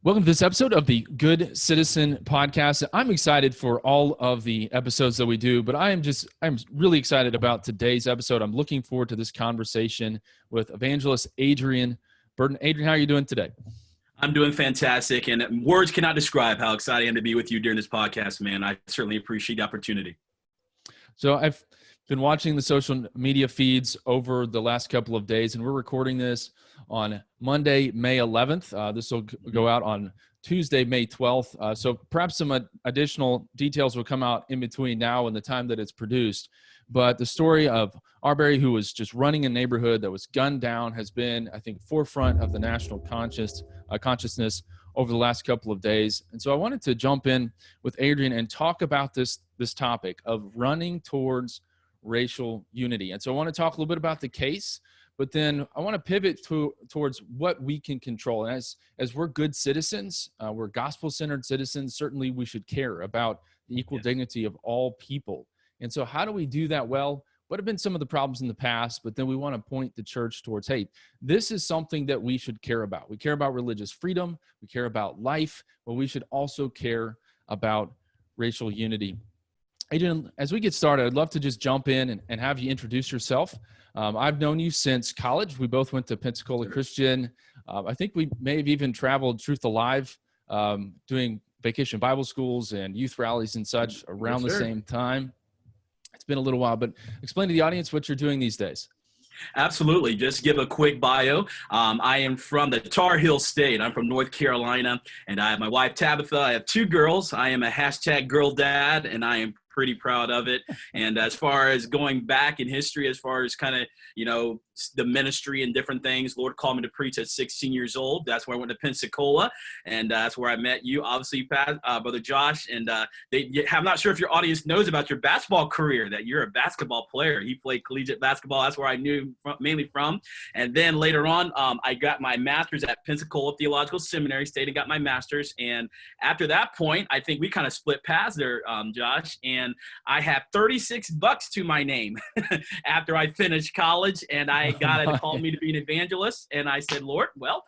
Welcome to this episode of the Good Citizen Podcast. I'm excited for all of the episodes that we do, but I'm really excited about today's episode. I'm looking forward to this conversation with evangelist Adrian Burden. Adrian, how are you doing today? I'm doing fantastic, and words cannot describe how excited I am to be with you during this podcast, man. I certainly appreciate the opportunity. So I've been watching the social media feeds over the last couple of days, and we're recording this on Monday, May 11th. This will go out on Tuesday, May 12th. So perhaps some additional details will come out in between now and the time that it's produced. But the story of Arbery, who was just running a neighborhood that was gunned down, has been, I think, forefront of the national consciousness over the last couple of days. And so I wanted to jump in with Adrian and talk about this topic of running towards racial unity. And so I want to talk a little bit about the case, but then I want to pivot towards what we can control. And as we're good citizens, we're gospel-centered citizens, certainly we should care about the equal dignity of all people. And so how do we do that well? What have been some of the problems in the past? But then we want to point the church towards, hey, this is something that we should care about. We care about religious freedom. We care about life, but we should also care about racial unity. Adrian, as we get started, I'd love to just jump in and have you introduce yourself. I've known you since college. We both went to Pensacola Christian. I think we may have even traveled Truth Alive, doing vacation Bible schools and youth rallies and such around the same time. It's been a little while, but explain to the audience what you're doing these days. Absolutely. Just give a quick bio. I am from the Tar Heel State. I'm from North Carolina, and I have my wife, Tabitha. I have two girls. I am a hashtag girl dad, and I am pretty proud of it. And as far as going back in history, as far as kind of, the ministry and different things, Lord called me to preach at 16 years old. That's where I went to Pensacola, and that's where I met you, obviously, Brother Josh. And I'm not sure if your audience knows about your basketball career, that you're a basketball player. He played collegiate basketball. That's where I knew mainly from. And then later on, I got my master's at Pensacola Theological Seminary, stayed and got my master's. And after that point, I think we kind of split paths there, Josh. And I had $36 to my name after I finished college, and God had called me to be an evangelist. And I said, Lord, well,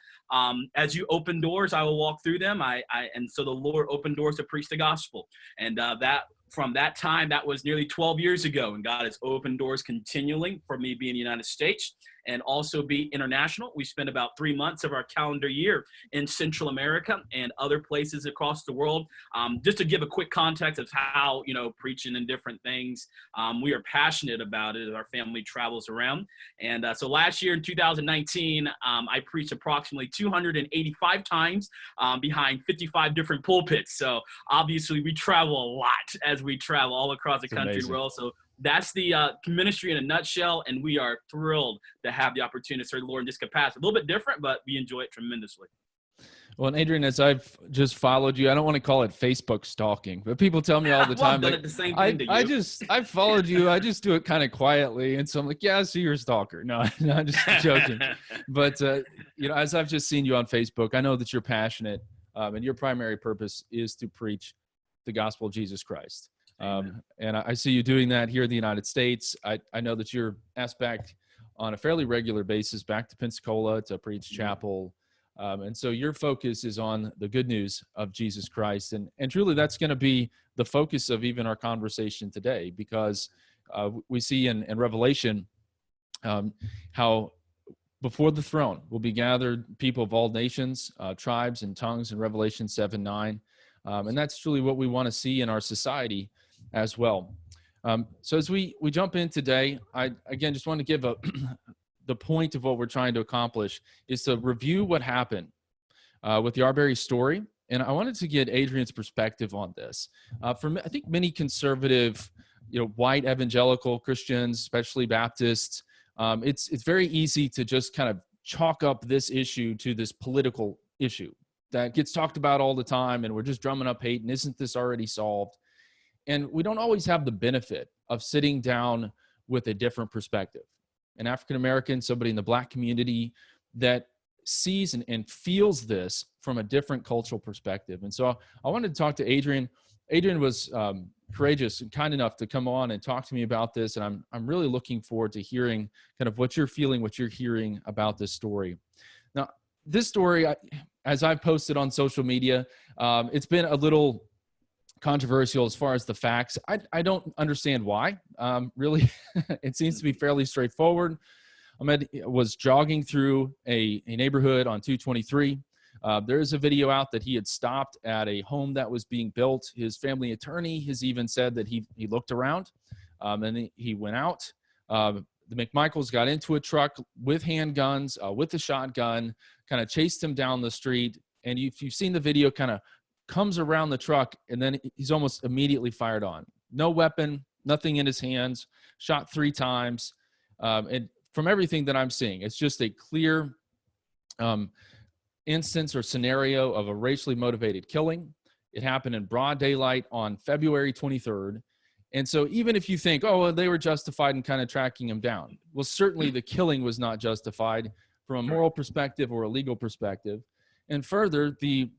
as you open doors, I will walk through them. And so the Lord opened doors to preach the gospel. And from that time, that was nearly 12 years ago. And God has opened doors continually for me being in the United States and also be international. We spend about 3 months of our calendar year in Central America and other places across the world. Just to give a quick context of how, preaching and different things, we are passionate about it as our family travels around. And so last year in 2019, I preached approximately 285 times behind 55 different pulpits. So obviously we travel a lot as we travel all across the country. We're also that's the ministry in a nutshell, and we are thrilled to have the opportunity to serve the Lord in this capacity. A little bit different, but we enjoy it tremendously. Well, and Adrian, as I've just followed you, I don't want to call it Facebook stalking, but people tell me all the time, like, I've followed you. I just do it kind of quietly. And so I'm like, yeah, I see you're a stalker. No, I'm just joking. But, as I've just seen you on Facebook, I know that you're passionate, and your primary purpose is to preach the gospel of Jesus Christ. And I see you doing that here in the United States. I know that you're asked back on a fairly regular basis back to Pensacola to preach chapel. And so your focus is on the good news of Jesus Christ. And truly that's going to be the focus of even our conversation today, because we see in Revelation how before the throne will be gathered people of all nations, tribes, and tongues in Revelation 7:9. And that's truly what we want to see in our society as well. So as we jump in today, I again just want to give the point of what we're trying to accomplish is to review what happened with the Arbery story. And I wanted to get Adrian's perspective on this. I think many conservative, white evangelical Christians, especially Baptists, it's very easy to just kind of chalk up this issue to this political issue that gets talked about all the time, and we're just drumming up hate, and isn't this already solved? And we don't always have the benefit of sitting down with a different perspective. An African-American, somebody in the Black community that sees and feels this from a different cultural perspective. And so I wanted to talk to Adrian. Adrian was courageous and kind enough to come on and talk to me about this, and I'm really looking forward to hearing kind of what you're feeling, what you're hearing about this story. Now, this story, as I've posted on social media, it's been a little controversial as far as the facts. I don't understand why. Really, it seems to be fairly straightforward. Ahmaud was jogging through a neighborhood on 223. There is a video out that he had stopped at a home that was being built. His family attorney has even said that he looked around, and he went out. The McMichaels got into a truck with handguns, with a shotgun, kind of chased him down the street. And if you've seen the video, kind of comes around the truck, and then he's almost immediately fired on. No weapon, nothing in his hands, shot 3 times. And from everything that I'm seeing, it's just a clear instance or scenario of a racially motivated killing. It happened in broad daylight on February 23rd. And so even if you think, oh, well, they were justified in kind of tracking him down, well, certainly the killing was not justified from a moral perspective or a legal perspective. And further, the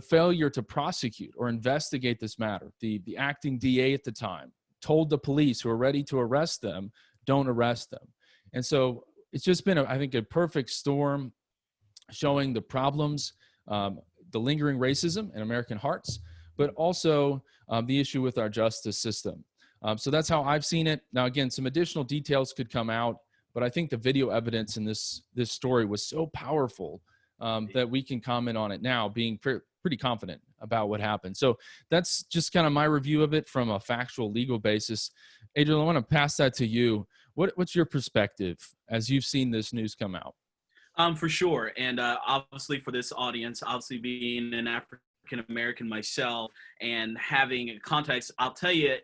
failure to prosecute or investigate this matter, the acting DA at the time told the police who are ready to arrest them, don't arrest them. And so it's just been, I think, a perfect storm showing the problems, the lingering racism in American hearts, but also the issue with our justice system. So that's how I've seen it. Now, again, some additional details could come out, but I think the video evidence in this story was so powerful that we can comment on it now, being pretty confident about what happened. So that's just kind of my review of it from a factual legal basis. Adrian, I want to pass that to you. What's your perspective as you've seen this news come out? For sure. And obviously for this audience, obviously being an African-American myself and having a context, I'll tell you,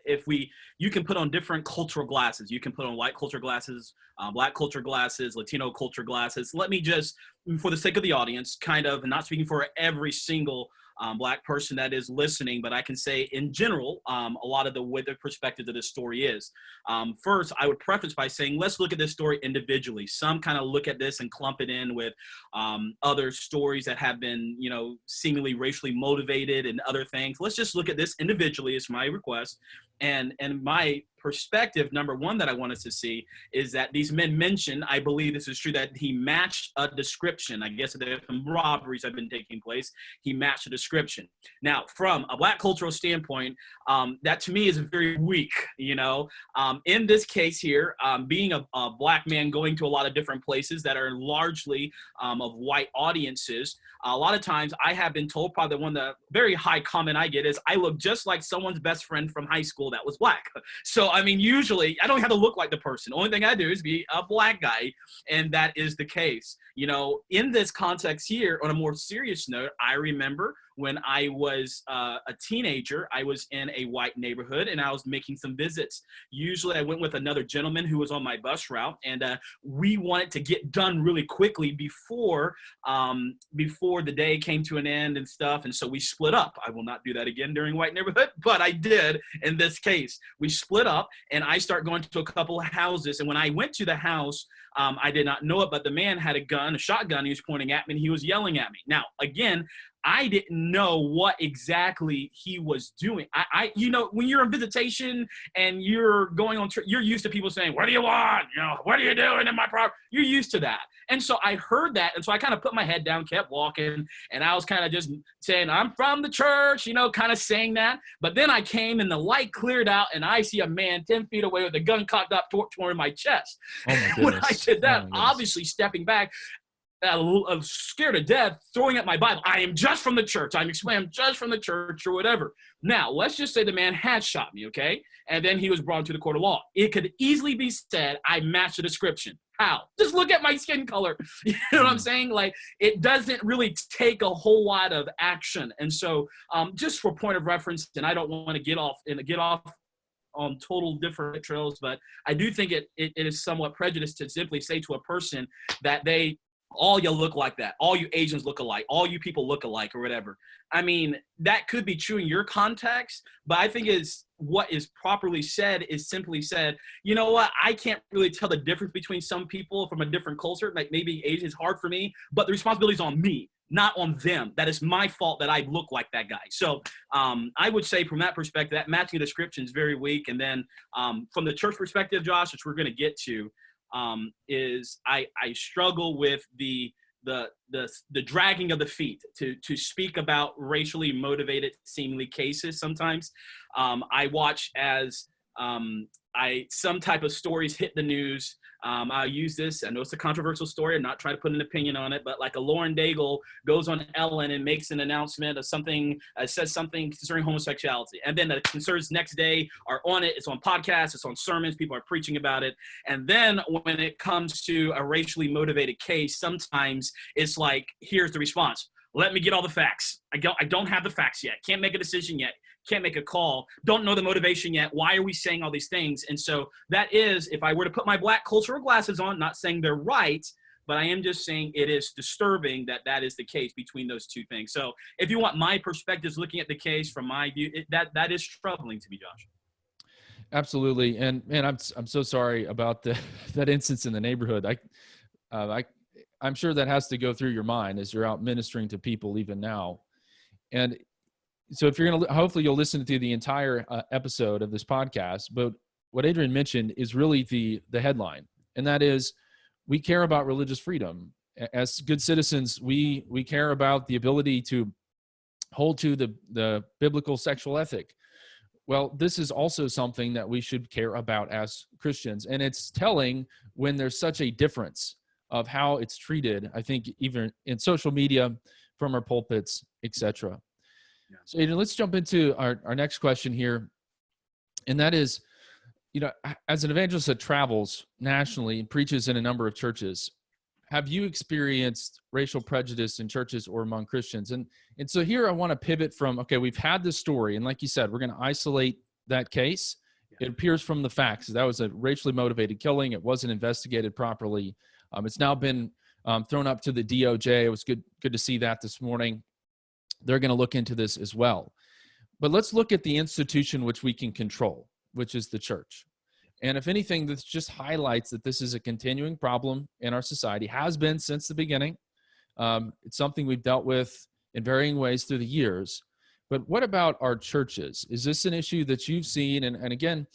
you can put on different cultural glasses. You can put on white culture glasses, black culture glasses, Latino culture glasses. Let me just, for the sake of the audience, kind of not speaking for every single black person that is listening, but I can say in general, a lot of the way the perspective of this story is. First, I would preface by saying, let's look at this story individually. Some kind of look at this and clump it in with other stories that have been, seemingly racially motivated and other things. Let's just look at this individually is my request. And my perspective, number one, that I wanted to see is that these men mentioned, I believe this is true, that he matched a description. I guess that some robberies have been taking place. He matched a description. Now, from a black cultural standpoint, that to me is very weak, In this case here, being a black man going to a lot of different places that are largely of white audiences, a lot of times I have been told, probably one of the very high comment I get is I look just like someone's best friend from high school that was black. So, usually I don't have to look like the person. The only thing I do is be a black guy, and that is the case. In this context here, on a more serious note, I remember when I was a teenager, I was in a white neighborhood and I was making some visits. Usually I went with another gentleman who was on my bus route, and we wanted to get done really quickly before the day came to an end and stuff. And so we split up. I will not do that again during white neighborhood, but I did in this case. We split up and I start going to a couple of houses. And when I went to the house, I did not know it, but the man had a shotgun. He was pointing at me and he was yelling at me. Now, again, I didn't know what exactly he was doing. When you're on visitation and you're going on, you're used to people saying, "What do you want? What are you doing in my property?" You're used to that. And so I heard that. And so I kind of put my head down, kept walking. And I was kind of just saying, "I'm from the church," kind of saying that. But then I came and the light cleared out and I see a man 10 feet away with a gun cocked up toward my chest. Oh my goodness. When I did that, obviously stepping back, scared to death, throwing at my Bible. I am just from the church. I'm just from the church or whatever. Now, let's just say the man had shot me, okay? And then he was brought to the court of law. It could easily be said I matched the description. How? Just look at my skin color. You know what I'm saying? Like, it doesn't really take a whole lot of action. And so just for point of reference, and I don't want to get off on total different trails, but I do think it is somewhat prejudiced to simply say to a person that all you look like that. All you Asians look alike. All you people look alike or whatever. That could be true in your context, but I think what is properly said is simply said, you know what? I can't really tell the difference between some people from a different culture. Like maybe Asian is hard for me, but the responsibility is on me, not on them. That is my fault that I look like that guy. So I would say from that perspective, that matching description is very weak. And then from the church perspective, Josh, which we're going to get to, is I struggle with the the dragging of the feet to speak about racially motivated seemingly cases. Sometimes I watch as some type of stories hit the news. I'll use this. I know it's a controversial story. I'm not trying to put an opinion on it, but like a Lauren Daigle goes on Ellen and makes an announcement of something, says something concerning homosexuality. And then the concerns next day are on it. It's on podcasts, it's on sermons, people are preaching about it. And then when it comes to a racially motivated case, sometimes it's like, here's the response. Let me get all the facts. I don't have the facts yet. Can't make a decision yet. Can't make a call. Don't know the motivation yet. Why are we saying all these things? And so that is, if I were to put my black cultural glasses on, not saying they're right, but I am just saying it is disturbing that that is the case between those two things. So if you want my perspectives looking at the case from my view, that is troubling to me, Josh. Absolutely. And man, I'm so sorry about that instance in the neighborhood. I'm sure that has to go through your mind as you're out ministering to people even now. And so if you're going to, hopefully you'll listen to the entire episode of this podcast, but what Adrian mentioned is really the headline. And that is, we care about religious freedom. As good citizens, we care about the ability to hold to the biblical sexual ethic. Well, this is also something that we should care about as Christians. And it's telling when there's such a difference of how it's treated, I think, even in social media, from our pulpits, etc. Yeah. So Adrian, let's jump into our next question here. And that is, as an evangelist that travels nationally and preaches in a number of churches, have you experienced racial prejudice in churches or among Christians? And so here I want to pivot from, okay, we've had this story, and like you said, we're going to isolate that case. Yeah. It appears from the facts that was a racially motivated killing. It wasn't investigated properly. It's now been thrown up to the DOJ. It was good to see that this morning. They're going to look into this as well. But let's look at the institution which we can control, which is the church. And if anything, this just highlights that this is a continuing problem in our society, has been since the beginning. It's something we've dealt with in varying ways through the years. But what about our churches? Is this an issue that you've seen? And again,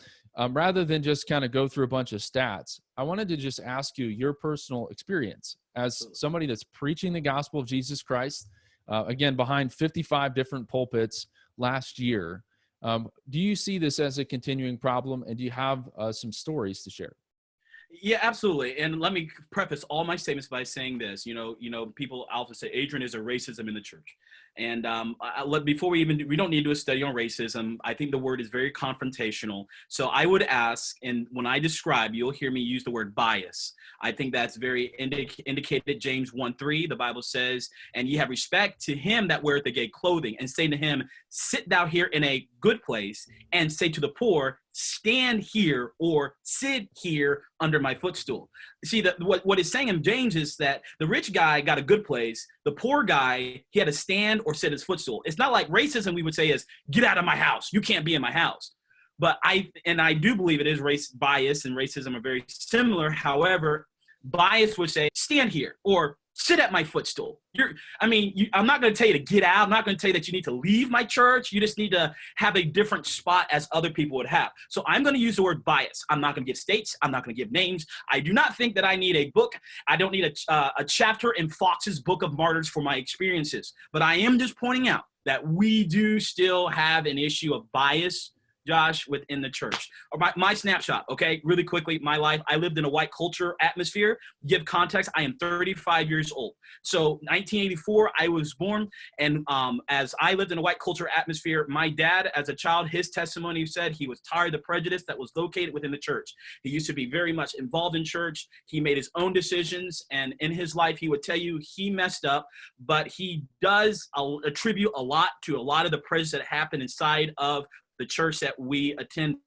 rather than just kind of go through a bunch of stats, I wanted to just ask you your personal experience as somebody that's preaching the gospel of Jesus Christ, again, behind 55 different pulpits last year. Do you see this as a continuing problem, and do you have some stories to share? Yeah, absolutely. And let me preface all my statements by saying this. People often say Adrian is a racism in the church. And before we don't need to do a study on racism. I think the word is very confrontational. So I would ask, and when I describe, you'll hear me use the word bias. I think that's very indicated. James 1:3, the Bible says, and ye have respect to him that weareth the gay clothing, and say to him, sit thou here in a good place, and say to the poor, stand here or sit here under my footstool. See, what it's saying in James is that the rich guy got a good place. The poor guy, he had to stand or sit his footstool. It's not like racism we would say is, get out of my house. You can't be in my house. But I do believe it is race bias, and racism are very similar. However, bias would say, stand here or sit at my footstool. I'm not going to tell you to get out. I'm not going to tell you that you need to leave my church. You just need to have a different spot as other people would have. So I'm going to use the word bias. I'm not going to give states. I'm not going to give names. I do not think that I need a book. I don't need a chapter in Fox's Book of Martyrs for my experiences. But I am just pointing out that we do still have an issue of bias, Josh, within the church. Or my snapshot, okay, really quickly, my life, I lived in a white culture atmosphere. Give context, I am 35 years old. So 1984, I was born, and as I lived in a white culture atmosphere, my dad, as a child, his testimony said he was tired of the prejudice that was located within the church. He used to be very much involved in church. He made his own decisions, and in his life, he would tell you he messed up, but he does attribute a lot to a lot of the prejudice that happened inside of the church that we attended.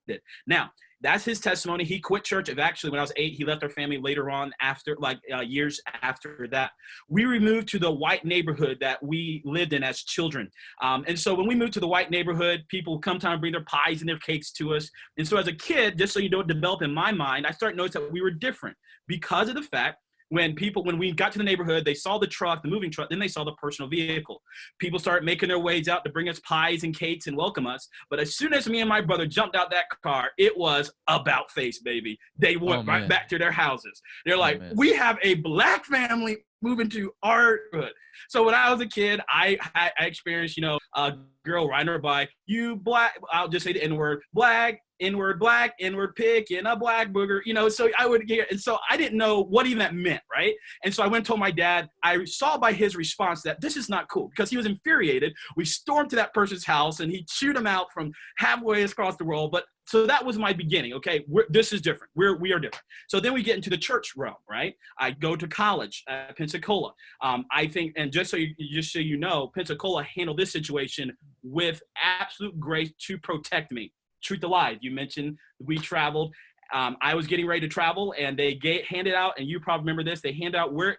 Now, that's his testimony. He quit church. Actually, when I was 8, he left our family later on after, years after that. We removed to the white neighborhood that we lived in as children. And so when we moved to the white neighborhood, people come time and bring their pies and their cakes to us. And so as a kid, just so you don't develop in my mind, I started noticing that we were different because of the fact when we got to the neighborhood, they saw the truck, the moving truck, then they saw the personal vehicle. People started making their ways out to bring us pies and cakes and welcome us. But as soon as me and my brother jumped out that car, it was about face, baby. They went right back to their houses. They're like, we have a black family moving to arthood. So when I was a kid, I experienced, a girl riding her bike, you black, I'll just say the N-word, black, N-word, black, N-word, pick, and a black booger, so I would get, and so I didn't know what even that meant, right? And so I went and told my dad, I saw by his response that this is not cool, because he was infuriated. We stormed to that person's house, and he chewed him out from halfway across the world, but so that was my beginning. Okay, this is different. We are different. So then we get into the church realm, right? I go to college at Pensacola. I think, and just so you know, Pensacola handled this situation with absolute grace to protect me. Truth to lie, you mentioned we traveled. I was getting ready to travel, and they handed out, and you probably remember this, they hand out where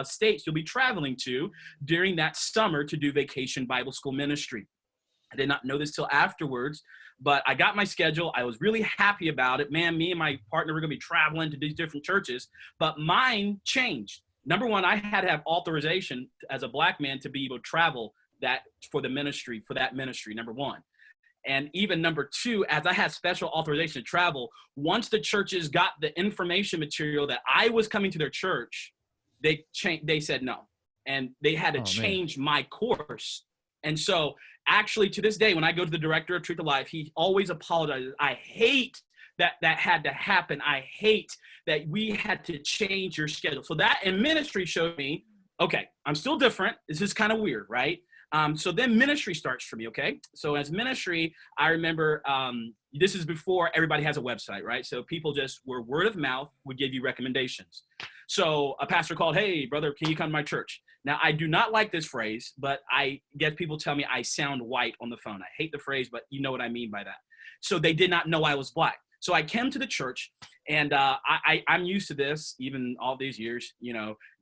states you'll be traveling to during that summer to do vacation Bible school ministry. I did not know this till afterwards, but I got my schedule. I was really happy about it. Man, me and my partner were going to be traveling to these different churches, but mine changed. Number one, I had to have authorization as a black man to be able to travel for that ministry, number one. And even number two, as I had special authorization to travel, once the churches got the information material that I was coming to their church, they said no. And they had to change my course. And so actually to this day, when I go to the director of Truth to Life, he always apologizes. I hate that had to happen. I hate that we had to change your schedule. So that in ministry showed me, okay, I'm still different. This is kind of weird, right? So then ministry starts for me, okay? So as ministry, I remember this is before everybody has a website, right? So people just were word of mouth would give you recommendations. So a pastor called, hey, brother, can you come to my church? Now, I do not like this phrase, but I get people tell me I sound white on the phone. I hate the phrase, but you know what I mean by that. So they did not know I was black. So I came to the church, and I'm used to this, even all these years.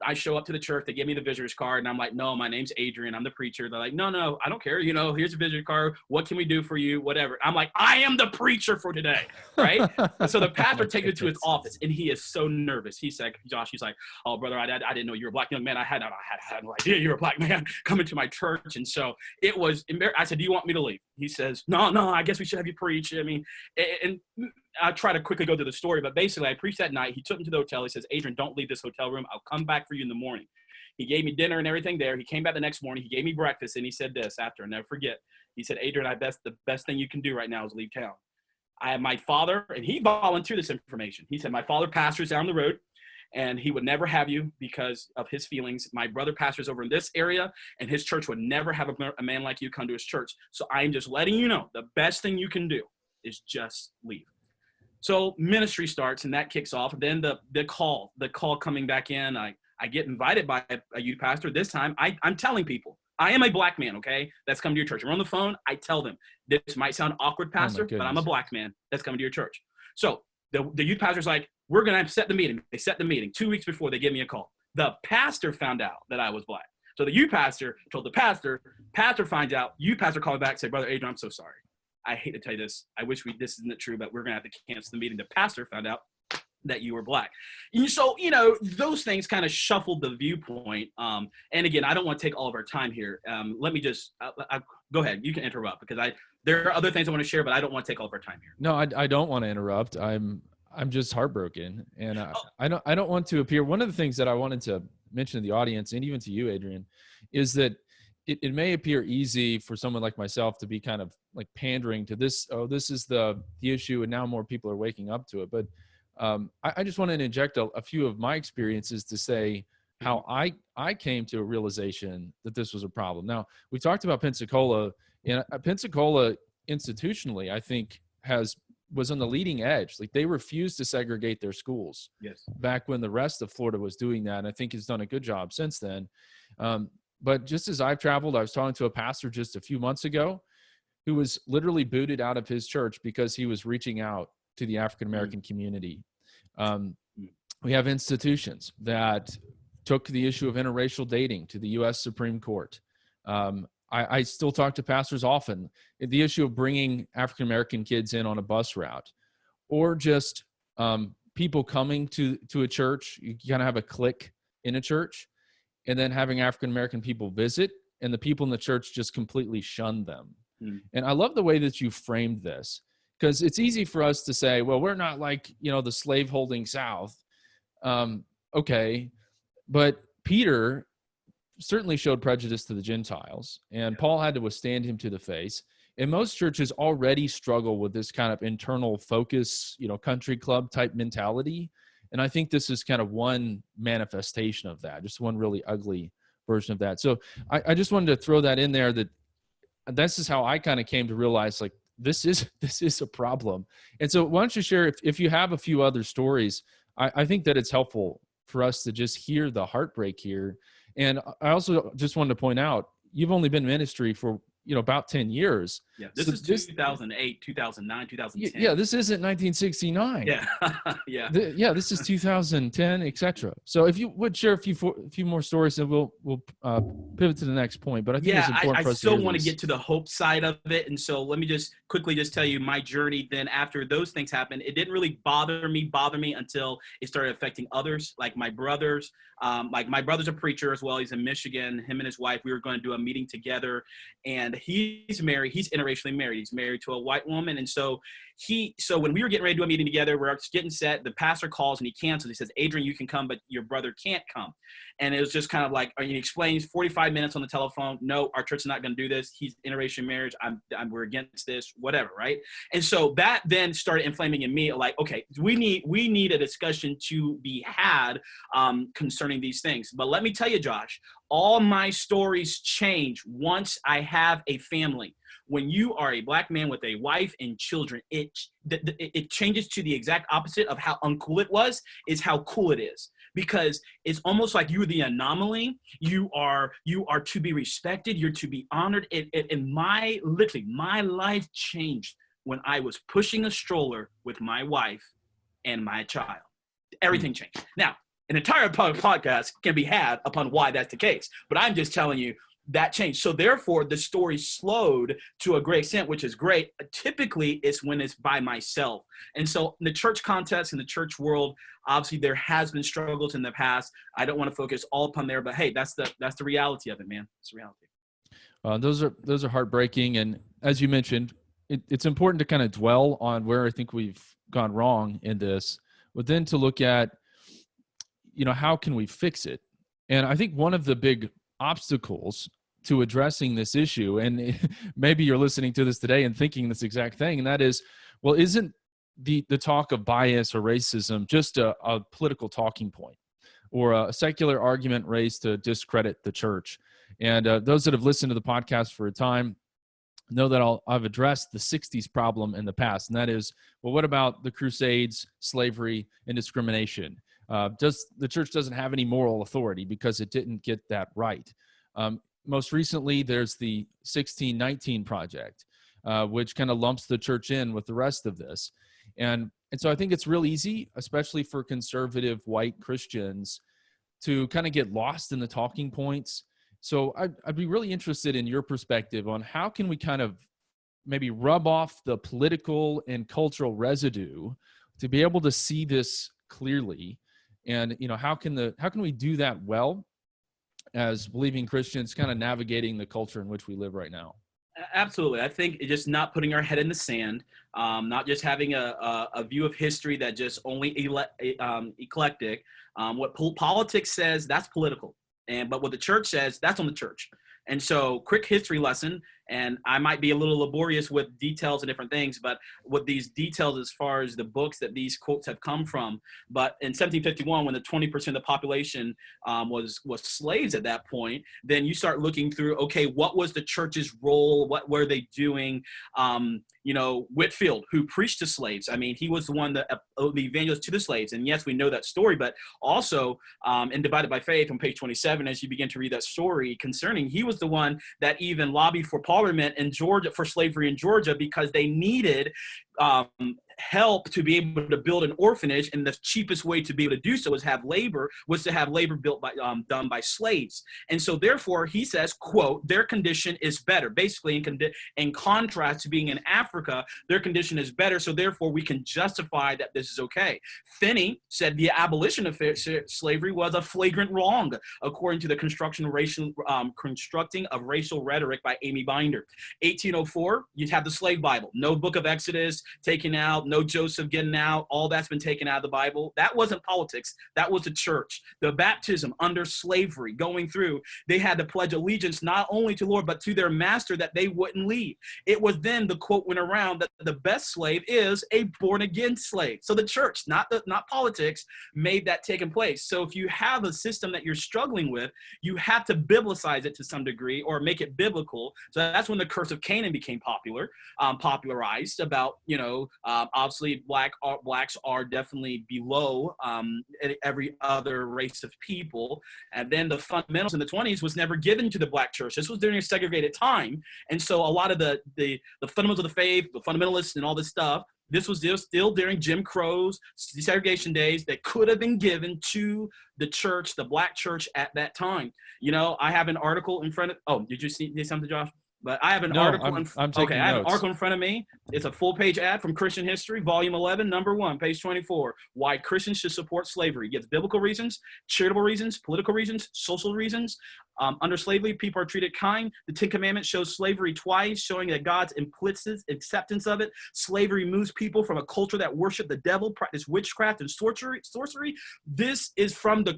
I show up to the church, they give me the visitor's card, and I'm like, no, my name's Adrian, I'm the preacher. They're like, no, I don't care. Here's a visitor card. What can we do for you? Whatever. I'm like, I am the preacher for today, right? So the pastor takes me to his office, and he is so nervous. He's like, Josh, he's like, oh, brother, I didn't know you were a black young man. I had no idea you were a black man coming to my church. And so it was embarrassing. I said, do you want me to leave? He says, no, I guess we should have you preach. I mean, and I try to quickly go through the story, but basically I preached that night. He took me to the hotel. He says, Adrian, don't leave this hotel room. I'll come back for you in the morning. He gave me dinner and everything there. He came back the next morning. He gave me breakfast, and he said this after, I'll never forget. He said, Adrian, the best thing you can do right now is leave town. I have my father, and he volunteered this information. He said, my father pastors down the road, and he would never have you because of his feelings. My brother pastors over in this area, and his church would never have a man like you come to his church. So I'm just letting you know, the best thing you can do is just leave. So ministry starts, and that kicks off. Then the call coming back in, I get invited by a youth pastor. This time I'm telling people, I am a black man, okay, that's coming to your church. I'm on the phone. I tell them, this might sound awkward, pastor, but I'm a black man that's coming to your church. So the youth pastor's like, we're going to set the meeting. They set the meeting 2 weeks before. They give me a call. The pastor found out that I was black. So the youth pastor told the pastor finds out, youth pastor called back and said, brother Adrian, I'm so sorry. I hate to tell you this. I wish this isn't true, but we're going to have to cancel the meeting. The pastor found out that you were black. And so, those things kind of shuffled the viewpoint. And again, I don't want to take all of our time here. Let me just go ahead. You can interrupt because there are other things I want to share, but I don't want to take all of our time here. No, I don't want to interrupt. I'm just heartbroken, and I don't want to appear. One of the things that I wanted to mention to the audience and even to you, Adrian, is that it may appear easy for someone like myself to be kind of like pandering to this. Oh, this is the issue, and now more people are waking up to it. But I just want to inject a few of my experiences to say how I came to a realization that this was a problem. Now, we talked about Pensacola, and Pensacola institutionally, I think, was on the leading edge. Like, they refused to segregate their schools. Yes. Back when the rest of Florida was doing that, and I think has done a good job since then. But just as I've traveled, I was talking to a pastor just a few months ago who was literally booted out of his church because he was reaching out to the African-American community. We have institutions that took the issue of interracial dating to the U.S. Supreme Court. I still talk to pastors often. The issue of bringing African-American kids in on a bus route, or just people coming to a church. You kind of have a clique in a church, and then having African-American people visit, and the people in the church just completely shun them. And I love the way that you framed this, because it's easy for us to say, well, we're not like, the slave-holding South. Okay, but Peter certainly showed prejudice to the Gentiles, and Paul had to withstand him to the face. And most churches already struggle with this kind of internal focus, country club type mentality. And I think this is kind of one manifestation of that, just one really ugly version of that. So I just wanted to throw that in there, that this is how I kind of came to realize, like, this is a problem. And so why don't you share, if you have a few other stories, I think that it's helpful for us to just hear the heartbreak here. And I also just wanted to point out, you've only been in ministry for about 10 years. Yeah, this is 2008, 2009, 2010. Yeah, this isn't 1969. Yeah, yeah. This is 2010, etc. So if you would share a few more stories, and we'll pivot to the next point. But I think it's important for us. I still want to get to the hope side of it, and so let me just quickly tell you my journey. Then after those things happened, it didn't really bother me until it started affecting others, like my brothers. Like my brother's a preacher as well. He's in Michigan. Him and his wife, we were going to do a meeting together, and he's married. He's interracially married. He's married to a white woman. And so when we were getting ready to do a meeting together, we're getting set, the pastor calls and he cancels. He says, Adrian, you can come, but your brother can't come. And it was just kind of like, he explains 45 minutes on the telephone. No, our church is not going to do this. He's interracial marriage. We're against this, whatever. Right. And so that then started inflaming in me, like, okay, we need a discussion to be had concerning these things. But let me tell you, Josh, all my stories change once I have a family. When you are a Black man with a wife and children, it changes to the exact opposite of how uncool it was, is how cool it is. Because it's almost like you're the anomaly. You are to be respected. You're to be honored. And my life changed when I was pushing a stroller with my wife and my child. Everything changed. Now, an entire podcast can be had upon why that's the case. But I'm just telling you, that changed. So therefore, the story slowed to a great extent, which is great. Typically, it's when it's by myself. And so in the church context, in the church world, obviously there has been struggles in the past. I don't want to focus all upon there, but hey, that's the reality of it, man. It's the reality. Those are heartbreaking. And as you mentioned, it's important to kind of dwell on where I think we've gone wrong in this, but then to look at, how can we fix it? And I think one of the big obstacles to addressing this issue, and maybe you're listening to this today and thinking this exact thing, and that is, well, isn't the talk of bias or racism just a political talking point or a secular argument raised to discredit the church? And those that have listened to the podcast for a time know that I've addressed the 60s problem in the past, and that is, well, what about the Crusades, slavery, and discrimination? The church doesn't have any moral authority because it didn't get that right. Most recently, there's the 1619 Project, which kind of lumps the church in with the rest of this. And so I think it's real easy, especially for conservative white Christians, to kind of get lost in the talking points. So I'd be really interested in your perspective on how can we kind of maybe rub off the political and cultural residue to be able to see this clearly. And, how can we do that well as believing Christians, kind of navigating the culture in which we live right now? Absolutely. I think it's just not putting our head in the sand, not just having a view of history that just only eclectic. What politics says, that's political. But what the church says, that's on the church. And so quick history lesson, and I might be a little laborious with details and different things, but with these details as far as the books that these quotes have come from. But in 1751, when the 20% of the population was slaves at that point, then you start looking through, okay, what was the church's role? What were they doing? Whitefield, who preached to slaves. I mean, he was the one that the evangelist to the slaves. And yes, we know that story, but also in Divided by Faith on page 27, as you begin to read that story concerning, he was the one that even lobbied for Parliament in Georgia for slavery in Georgia because they needed help to be able to build an orphanage, and the cheapest way to be able to do so was to have labor built by done by slaves. And so therefore he says, quote, their condition is better. Basically in contrast to being in Africa, their condition is better, so therefore we can justify that this is okay. Finney said the abolition of slavery was a flagrant wrong, according to the constructing of racial rhetoric by Amy Binder. 1804, you have the slave Bible, no book of Exodus, taken out, no Joseph getting out, all that's been taken out of the Bible. That wasn't politics. That was the church. The baptism under slavery going through, they had to pledge allegiance not only to the Lord, but to their master that they wouldn't leave. It was then the quote went around that the best slave is a born again slave. So the church, not politics, made that taking place. So if you have a system that you're struggling with, you have to biblicize it to some degree or make it biblical. So that's when the curse of Canaan became popularized about, obviously blacks are definitely below every other race of people. And then the fundamentals in the 20s was never given to the black church. This was during a segregated time. And so a lot of the fundamentals of the faith, the fundamentalists and all this stuff, this was still during Jim Crow's desegregation days that could have been given to the church, the black church at that time. I have an article in front of, did you see something, Josh? But I have an article. I'm taking notes. I have an article in front of me. It's a full-page ad from Christian History, Volume 11, Number 1, page 24. Why Christians should support slavery. It gives biblical reasons, charitable reasons, political reasons, social reasons. Under slavery, people are treated kind. The Ten Commandments shows slavery twice, showing that God's implicit acceptance of it. Slavery moves people from a culture that worship the devil, practice witchcraft and sorcery. This is from the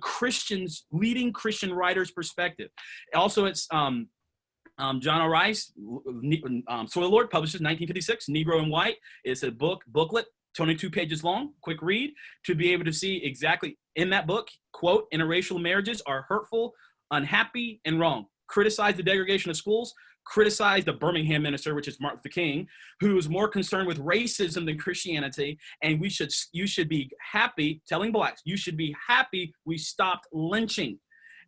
leading Christian writer's perspective. Also, it's John O. Rice, Soil Lord, publishes 1956, Negro and White. It's a booklet, 22 pages long, quick read, to be able to see exactly in that book, quote, interracial marriages are hurtful, unhappy, and wrong. Criticize the degradation of schools, criticize the Birmingham minister, which is Martin Luther King, who is more concerned with racism than Christianity. And you should be happy, telling blacks, you should be happy we stopped lynching.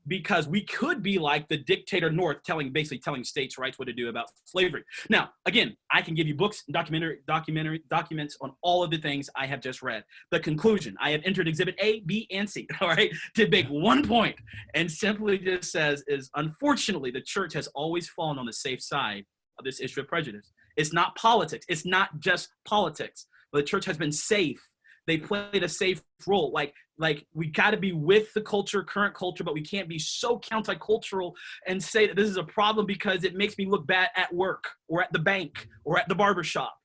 Because we could be like the dictator North, basically telling states' rights what to do about slavery. Now, again, I can give you books, documents on all of the things I have just read. The conclusion, I have entered Exhibit A, B, and C, all right, to make one point, and simply just says is, unfortunately, the church has always fallen on the safe side of this issue of prejudice. It's not politics. It's not just politics, but the church has been safe. They played a safe role. Like we got to be with the culture, current culture, but we can't be so countercultural and say that this is a problem because it makes me look bad at work or at the bank or at the barbershop.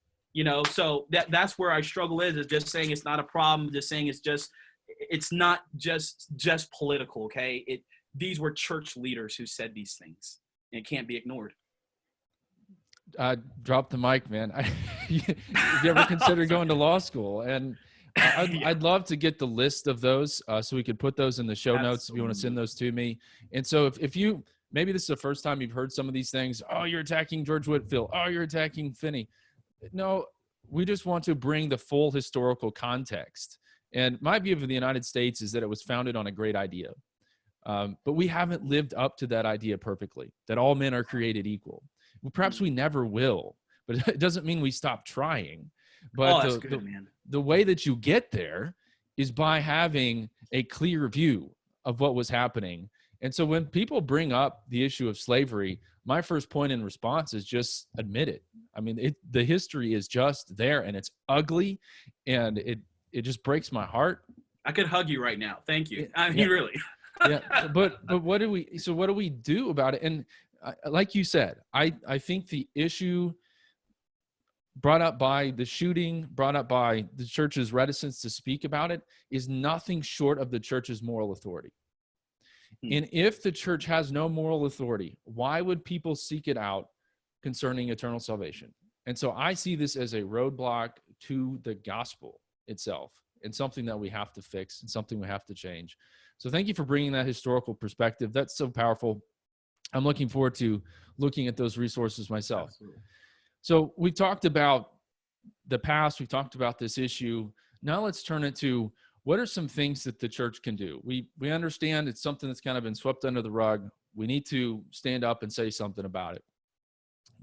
So that's where our struggle is just saying it's not a problem, just saying it's not just political, okay? These were church leaders who said these things, and it can't be ignored. Drop the mic, man. Have you ever considered going to law school? And I'd love to get the list of those so we could put those in the show notes if you want to send those to me. And so if you, maybe this is the first time you've heard some of these things. Oh, you're attacking George Whitefield. Oh, you're attacking Finney. No, we just want to bring the full historical context. And my view of the United States is that it was founded on a great idea. But we haven't lived up to that idea perfectly, that all men are created equal. Well, perhaps we never will, but it doesn't mean we stop trying. But the way that you get there is by having a clear view of what was happening. And so when people bring up the issue of slavery, my first point in response is just admit it. I mean, the history is just there, and it's ugly, and it just breaks my heart. I could hug you right now. Thank you. I mean, really. Yeah. But what do we do about it? And like you said, I think the issue brought up by the shooting, brought up by the church's reticence to speak about it, is nothing short of the church's moral authority. And if the church has no moral authority, why would people seek it out concerning eternal salvation? And so I see this as a roadblock to the gospel itself, and something that we have to fix and something we have to change. So thank you for bringing that historical perspective. That's so powerful. I'm looking forward to looking at those resources myself. Absolutely. So we talked about the past. We've talked about this issue. Now let's turn it to what are some things that the church can do? We understand it's something that's kind of been swept under the rug. We need to stand up and say something about it.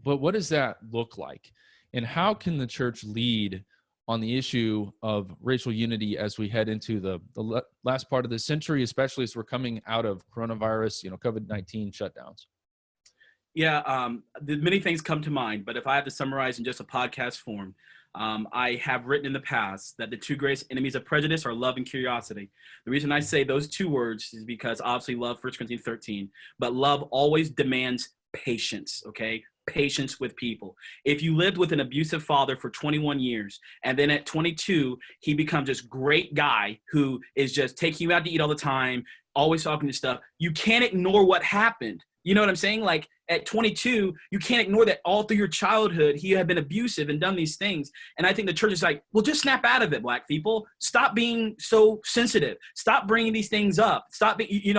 But what does that look like? And how can the church lead on the issue of racial unity as we head into the last part of the century, especially as we're coming out of coronavirus, COVID-19 shutdowns? Yeah, many things come to mind, but if I have to summarize in just a podcast form, I have written in the past that the two greatest enemies of prejudice are love and curiosity. The reason I say those two words is because obviously love, 1 Corinthians 13, but love always demands patience, okay? patience with people. If you lived with an abusive father for 21 years, and then at 22, he becomes this great guy who is just taking you out to eat all the time, always talking to stuff, you can't ignore what happened. You know what I'm saying? Like at 22, you can't ignore that all through your childhood, he had been abusive and done these things. And I think the church is like, well, just snap out of it, Black people. Stop being so sensitive. Stop bringing these things up. Stop being,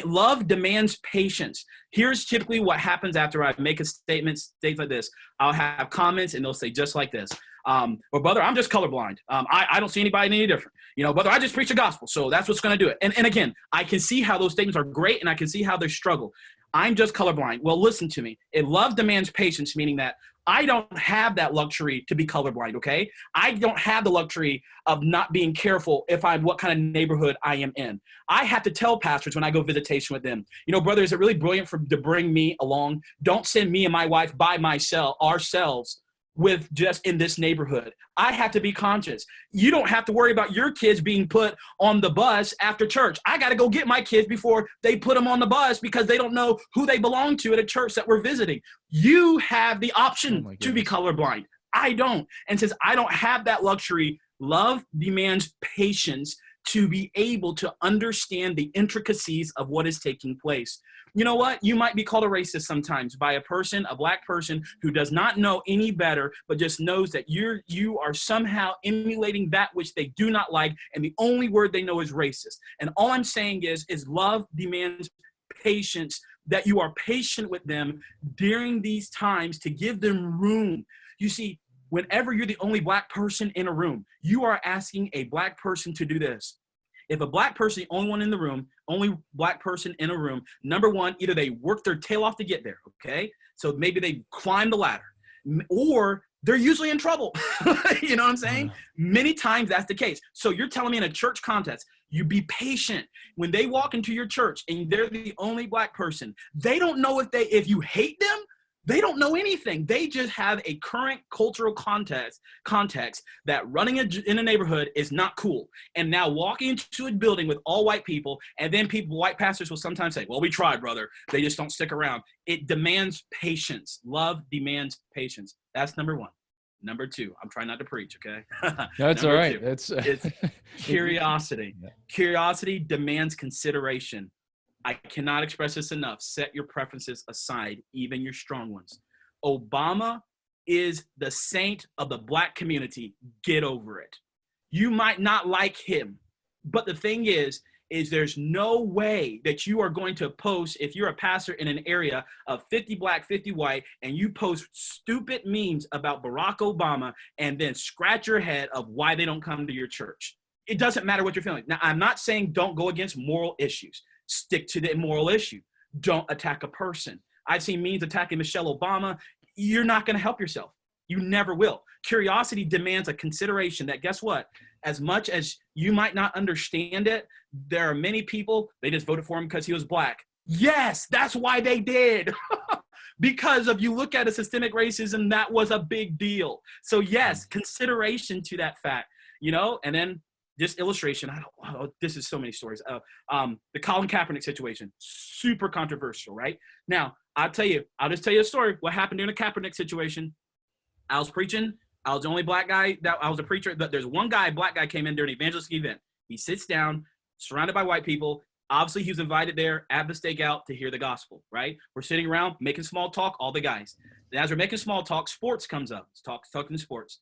love demands patience. Here's typically what happens after I make a statement, things like this. I'll have comments and they'll say just like this. Well, brother, I'm just colorblind. I don't see anybody any different. Brother, I just preach the gospel. So that's what's going to do it. And again, I can see how those statements are great and I can see how they struggle. I'm just colorblind. Well, listen to me. If love demands patience, meaning that I don't have that luxury to be colorblind, okay? I don't have the luxury of not being careful if I'm what kind of neighborhood I am in. I have to tell pastors when I go visitation with them, brother, is it really brilliant to bring me along? Don't send me and my wife by ourselves with just in this neighborhood. I have to be conscious. You don't have to worry about your kids being put on the bus after church. I got to go get my kids before they put them on the bus because they don't know who they belong to at a church that we're visiting. You have the option to be colorblind. I don't. And since I don't have that luxury, love demands patience to be able to understand the intricacies of what is taking place. You know what? You might be called a racist sometimes by a Black person who does not know any better, but just knows that you are somehow emulating that which they do not like, and the only word they know is racist. And all I'm saying is love demands patience, that you are patient with them during these times to give them room. You see, whenever you're the only Black person in a room, you are asking a Black person to do this. If a Black person, the only one in the room, only Black person in a room, number one, either they work their tail off to get there, okay? So maybe they climb the ladder, or they're usually in trouble. You know what I'm saying? Many times that's the case. So you're telling me in a church context, you be patient. When they walk into your church and they're the only Black person, they don't know if you hate them, they don't know anything. They just have a current cultural context that running in a neighborhood is not cool. And now walking into a building with all white people, and then white pastors will sometimes say, well, we tried, brother. They just don't stick around. It demands patience. Love demands patience. That's number one. Number two, I'm trying not to preach, okay? That's all right. It's curiosity. Yeah. Curiosity demands consideration. I cannot express this enough. Set your preferences aside, even your strong ones. Obama is the saint of the Black community. Get over it. You might not like him, but the thing is there's no way that you are going to post, if you're a pastor in an area of 50 Black, 50 white, and you post stupid memes about Barack Obama and then scratch your head of why they don't come to your church. It doesn't matter what you're feeling. Now, I'm not saying don't go against moral issues. Stick to the moral issue. Don't attack a person. I've seen memes attacking Michelle Obama. You're not going to help yourself. You never will. Curiosity demands a consideration that, guess what? As much as you might not understand it, there are many people, they just voted for him because he was Black. Yes, that's why they did. Because if you look at a systemic racism, that was a big deal. So yes, consideration to that fact, and then this illustration, this is so many stories. The Colin Kaepernick situation, super controversial, right? Now, I'll just tell you a story. What happened during the Kaepernick situation? I was preaching. I was the only Black guy I was a preacher. But there's one Black guy came in during an evangelistic event. He sits down, surrounded by white people. Obviously, he was invited there at the stakeout to hear the gospel, right? We're sitting around making small talk, all the guys. And as we're making small talk, sports comes up. Talking sports.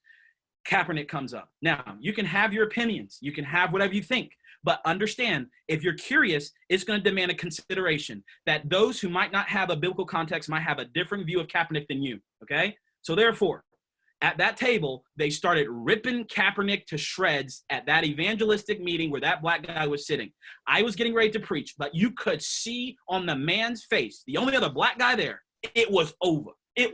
Kaepernick comes up. Now, you can have your opinions. You can have whatever you think. But understand, if you're curious, it's going to demand a consideration that those who might not have a biblical context might have a different view of Kaepernick than you, okay? So therefore, at that table, they started ripping Kaepernick to shreds at that evangelistic meeting where that Black guy was sitting. I was getting ready to preach, but you could see on the man's face, the only other Black guy there, it was over. It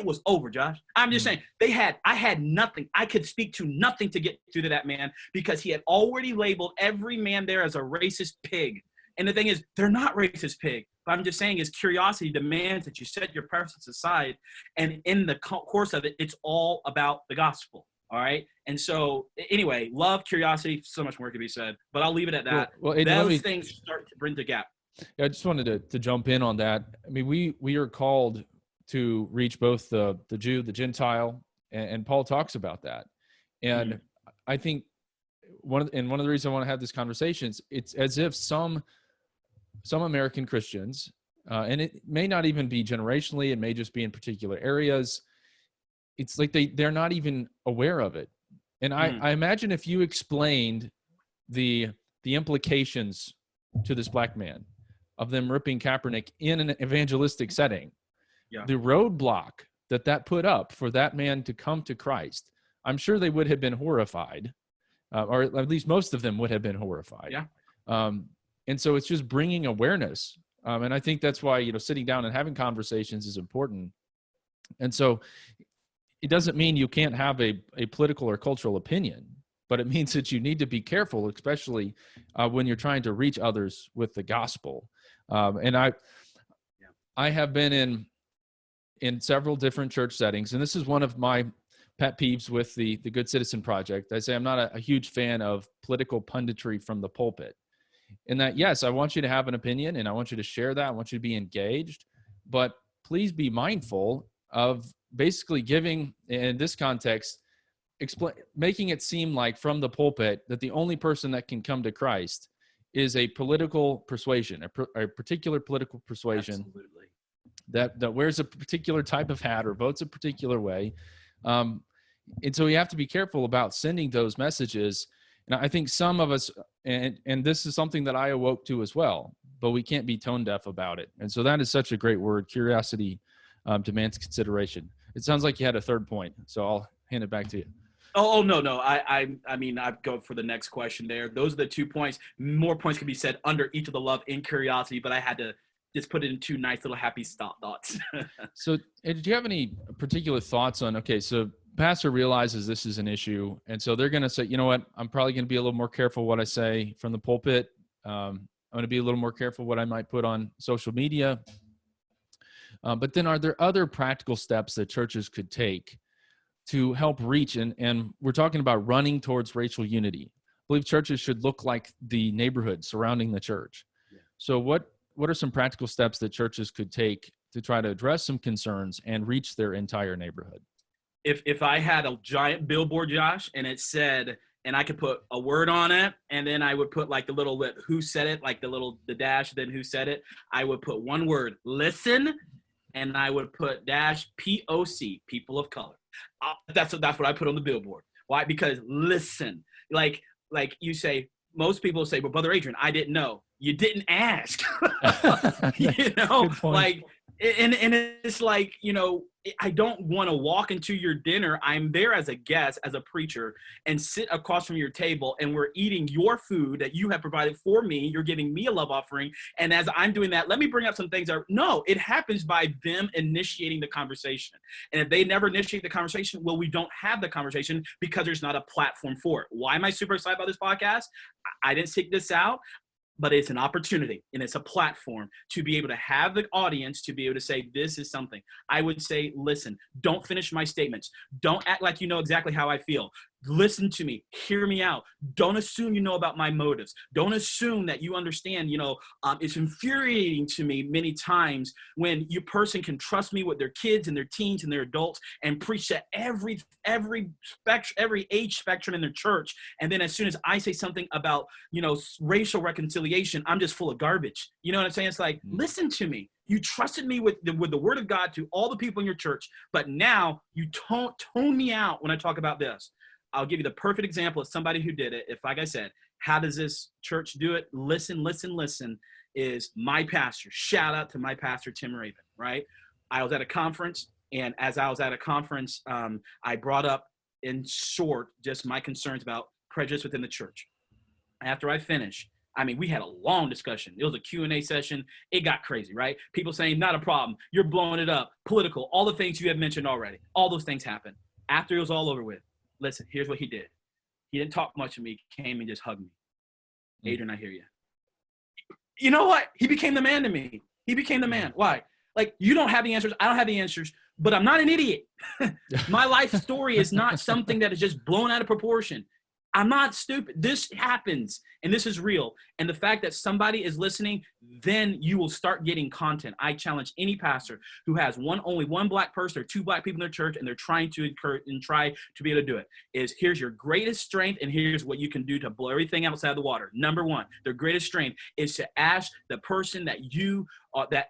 was over, Josh. I'm just saying, I had nothing. I could speak to nothing to get through to that man because he had already labeled every man there as a racist pig. And the thing is, they're not racist pig. But I'm just saying is curiosity demands that you set your preferences aside. And in the course of it, it's all about the gospel. All right. And so anyway, love, curiosity, so much more to be said, but I'll leave it at that. Well, Adrian, those things start to bring the gap. Yeah, I just wanted to jump in on that. I mean, we are called to reach both the Jew, the Gentile, and Paul talks about that. And I think one of the reasons I want to have this conversation is it's as if some American Christians, and it may not even be generationally, it may just be in particular areas, it's like they're not even aware of it. And I imagine if you explained the implications to this black man of them ripping Kaepernick in an evangelistic setting, the roadblock that put up for that man to come to Christ, I'm sure they would have been horrified, or at least most of them would have been horrified. And so it's just bringing awareness. And I think that's why, sitting down and having conversations is important. And so it doesn't mean you can't have a political or cultural opinion, but it means that you need to be careful, especially when you're trying to reach others with the gospel. And I have been in several different church settings, and this is one of my pet peeves with the Good Citizen Project. I say I'm not a huge fan of political punditry from the pulpit. In that, yes, I want you to have an opinion, and I want you to share that. I want you to be engaged, but please be mindful of basically giving, in this context, making it seem like from the pulpit that the only person that can come to Christ is a political persuasion, a particular political persuasion. Absolutely. That wears a particular type of hat or votes a particular way. And so we have to be careful about sending those messages. And I think some of us, and this is something that I awoke to as well, but we can't be tone deaf about it. And so that is such a great word. Curiosity demands consideration. It sounds like you had a third point, so I'll hand it back to you. Oh no. I mean, I'd go for the next question there. Those are the 2 points. More points can be said under each of the love and curiosity, but I had to just put it in 2 nice little happy thoughts. So do you have any particular thoughts on, okay, so pastor realizes this is an issue, and so they're going to say, you know what, I'm probably going to be a little more careful what I say from the pulpit. I'm going to be a little more careful what I might put on social media. But then are there other practical steps that churches could take to help reach, and we're talking about running towards racial unity. I believe churches should look like the neighborhood surrounding the church. Yeah. So what are some practical steps that churches could take to try to address some concerns and reach their entire neighborhood? If I had a giant billboard, Josh, and it said, and I could put a word on it, and then I would put like the little who said it, like the dash, then who said it, I would put one word, listen, and I would put dash POC, people of color. That's what I put on the billboard. Why? Because listen, like you say, most people say, well, Brother Adrian, I didn't know. You didn't ask. Like, and it's like, I don't want to walk into your dinner. I'm there as a guest, as a preacher, and sit across from your table, and we're eating your food that you have provided for me. You're giving me a love offering. And as I'm doing that, let me bring up some things. No, it happens by them initiating the conversation. And if they never initiate the conversation, well, we don't have the conversation because there's not a platform for it. Why am I super excited about this podcast? I didn't seek this out. But it's an opportunity, and it's a platform to be able to have the audience to be able to say, this is something. I would say, listen, don't finish my statements. Don't act like you know exactly how I feel. Listen to me. Hear me out. Don't assume you know about my motives. Don't assume that you understand, it's infuriating to me many times when your person can trust me with their kids and their teens and their adults and preach to every age spectrum in their church. And then as soon as I say something about, racial reconciliation, I'm just full of garbage. You know what I'm saying? It's like, listen to me. You trusted me with the word of God to all the people in your church, but now you tone me out when I talk about this. I'll give you the perfect example of somebody who did it. If, like I said, how does this church do it? Listen, is my pastor. Shout out to my pastor, Tim Raven, right? I was at a conference, and as I was at a conference, I brought up in short just my concerns about prejudice within the church. After I finished, we had a long discussion. It was a Q&A session. It got crazy, right? People saying, not a problem. You're blowing it up. Political, all the things you have mentioned already. All those things happened. After it was all over with, listen, here's what he did. He didn't talk much to me. He came and just hugged me. Adrian, I hear you. You know what? He became the man to me. He became the man. Why? Like, you don't have the answers. I don't have the answers, but I'm not an idiot. My life story is not something that is just blown out of proportion. I'm not stupid. This happens, and this is real. And the fact that somebody is listening then you will start getting content. I challenge any pastor who has only one black person or two black people in their church, and they're trying to encourage and try to be able to do it, is here's your greatest strength, and here's what you can do to blow everything outside the water. Number one, their greatest strength is to ask the person that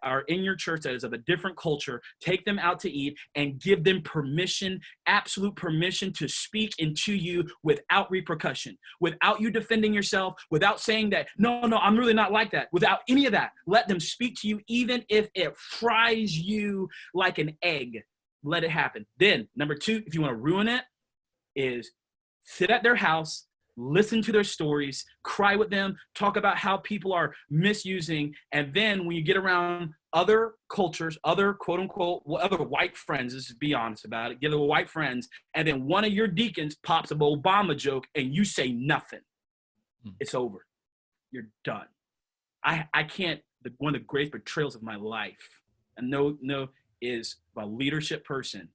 are in your church that is of a different culture, take them out to eat and give them permission, absolute permission to speak into you without repercussion, without you defending yourself, without saying that, no, I'm really not like that, without any of that. Let them speak to you, even if it fries you like an egg. Let it happen. Then, number two, if you want to ruin it, is sit at their house, listen to their stories, cry with them, talk about how people are misusing. And then when you get around other cultures, other quote unquote, other white friends, let's just be honest about it, get little white friends, and then one of your deacons pops an Obama joke and you say nothing. It's over. You're done. I can't, one of the greatest betrayals of my life, and no, is a leadership person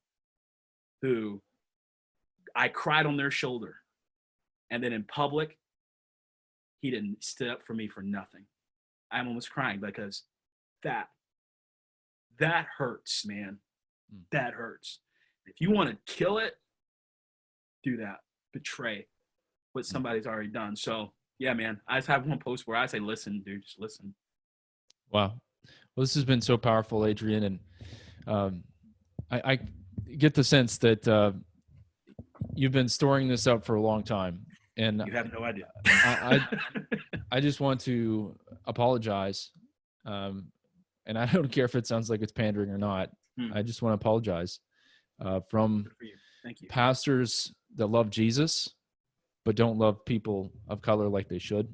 who I cried on their shoulder. And then in public, he didn't stood up for me for nothing. I'm almost crying because that hurts, man. That hurts. If you want to kill it, do that. Betray what somebody's already done. So yeah, man, I just have one post where I say, listen, dude, just listen. Wow. Well, this has been so powerful, Adrian. And I get the sense that you've been storing this up for a long time. And you have no idea. I just want to apologize. And I don't care if it sounds like it's pandering or not. I just want to apologize from Thank you. Pastors that love Jesus, but don't love people of color like they should.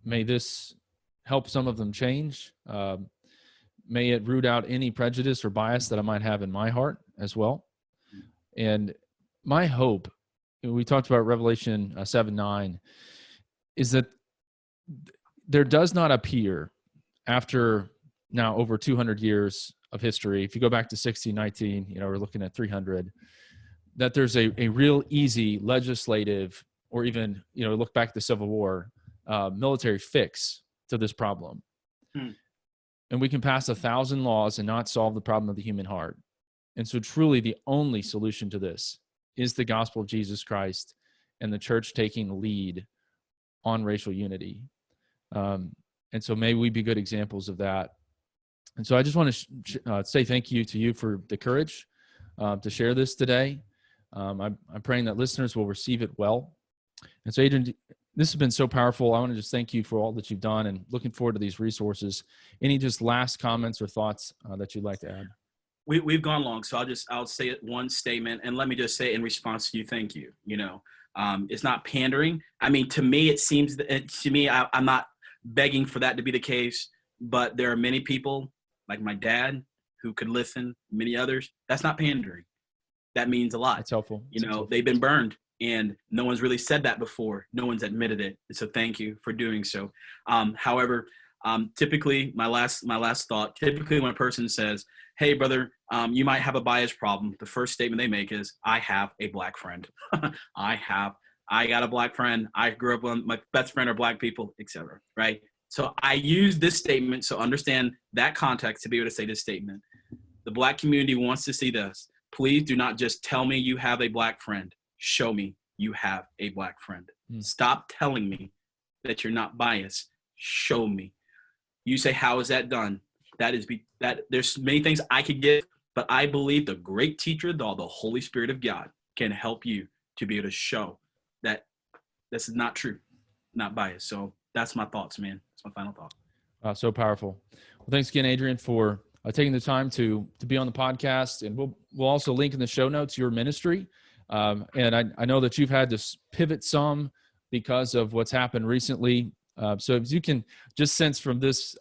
May this help some of them change. May it root out any prejudice or bias that I might have in my heart as well. And my hope, we talked about Revelation 7:9, is that there does not appear, after now over 200 years of history, if you go back to 1619, we're looking at 300, that there's a real easy legislative, or even, look back to the Civil War, military fix to this problem. And we can pass 1,000 laws and not solve the problem of the human heart. And so truly the only solution to this is the gospel of Jesus Christ and the church taking the lead on racial unity. And so may we be good examples of that. And so I just want to say thank you to you for the courage to share this today. I'm praying that listeners will receive it well. And so, Adrian, this has been so powerful. I want to just thank you for all that you've done, and looking forward to these resources. Any just last comments or thoughts that you'd like to add? We've gone long, so I'll say it one statement, and let me just say in response to you, thank you. It's not pandering. I mean, to me, it seems I'm not begging for that to be the case, but there are many people like my dad who could listen, many others. That's not pandering. That means a lot. It's helpful. They've been burned, and no one's really said that before. No one's admitted it. So thank you for doing so. However, typically my last thought, typically when a person says, hey brother, you might have a bias problem, the first statement they make is, I have a black friend. I got a black friend. I grew up with my best friend are black people, etc. Right? So I use this statement, so understand that context to be able to say this statement. The black community wants to see this. Please do not just tell me you have a black friend. Show me you have a black friend. Stop telling me that you're not biased. Show me. You say, how is that done? That there's many things I could give, but I believe the great teacher, the Holy Spirit of God, can help you to be able to show that this is not true, not biased. So that's my thoughts, man. That's my final thought. So powerful. Well, thanks again, Adrian, for taking the time to be on the podcast. And we'll also link in the show notes your ministry. And I know that you've had to pivot some because of what's happened recently. So if you can just sense from this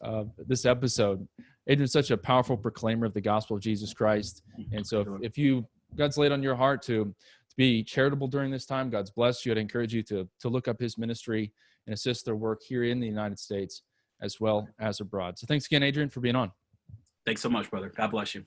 episode, Adrian's such a powerful proclaimer of the gospel of Jesus Christ. And so if God's laid on your heart to be charitable during this time, God's blessed you. I'd encourage you to look up his ministry and assist their work here in the United States as well as abroad. So thanks again, Adrian, for being on. Thanks so much, brother. God bless you.